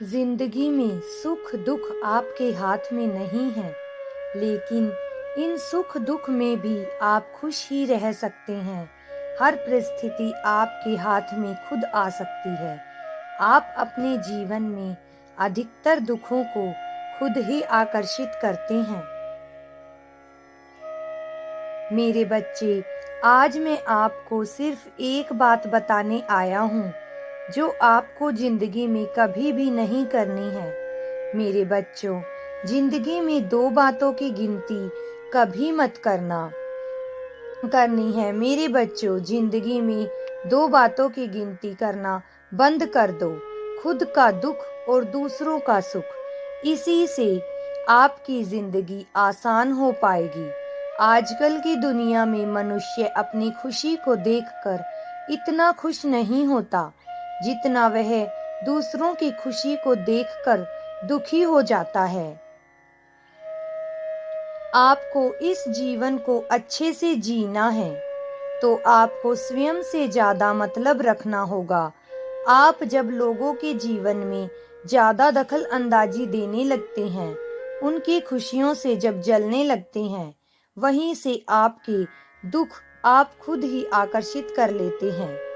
जिंदगी में सुख दुख आपके हाथ में नहीं है, लेकिन इन सुख दुख में भी आप खुश ही रह सकते हैं। हर परिस्थिति आपके हाथ में खुद आ सकती है। आप अपने जीवन में अधिकतर दुखों को खुद ही आकर्षित करते हैं। मेरे बच्चे, आज मैं आपको सिर्फ एक बात बताने आया हूँ जो आपको जिंदगी में कभी भी नहीं करनी है। मेरे बच्चों, जिंदगी में दो बातों की गिनती कभी मत करनी है। मेरे बच्चों, जिंदगी में दो बातों की गिनती करना बंद कर दो, खुद का दुख और दूसरों का सुख। इसी से आपकी जिंदगी आसान हो पाएगी। आजकल की दुनिया में मनुष्य अपनी खुशी को देखकर इतना खुश नहीं होता जितना वह दूसरों की खुशी को देखकर दुखी हो जाता है। आपको इस जीवन को अच्छे से जीना है तो आपको स्वयं से ज्यादा मतलब रखना होगा। आप जब लोगों के जीवन में ज्यादा दखल अंदाजी देने लगते हैं, उनकी खुशियों से जब जलने लगते हैं, वहीं से आपके दुख आप खुद ही आकर्षित कर लेते हैं।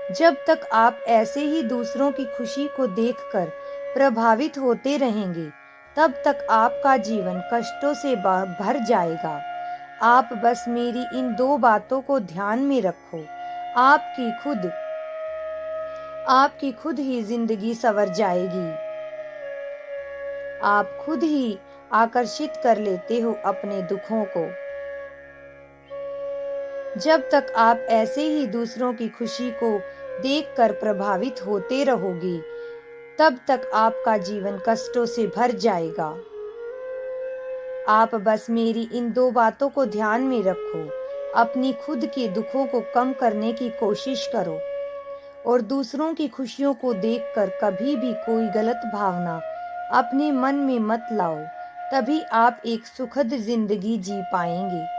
जब तक आप ऐसे ही दूसरों की खुशी को देखकर प्रभावित होते रहेंगे, तब तक आपका जीवन कष्टों से भर जाएगा। आप बस मेरी इन दो बातों को ध्यान में रखो। आपकी खुद ही जिंदगी संवर जाएगी। आप खुद ही आकर्षित कर लेते हो अपने दुखों को। जब तक आप ऐसे ही दूसरों की खुशी को देखकर प्रभावित होते रहोगे, तब तक आपका जीवन कष्टों से भर जाएगा। आप बस मेरी इन दो बातों को ध्यान में रखो। अपनी खुद के दुखों को कम करने की कोशिश करो और दूसरों की खुशियों को देखकर कभी भी कोई गलत भावना अपने मन में मत लाओ। तभी आप एक सुखद जिंदगी जी पाएंगे।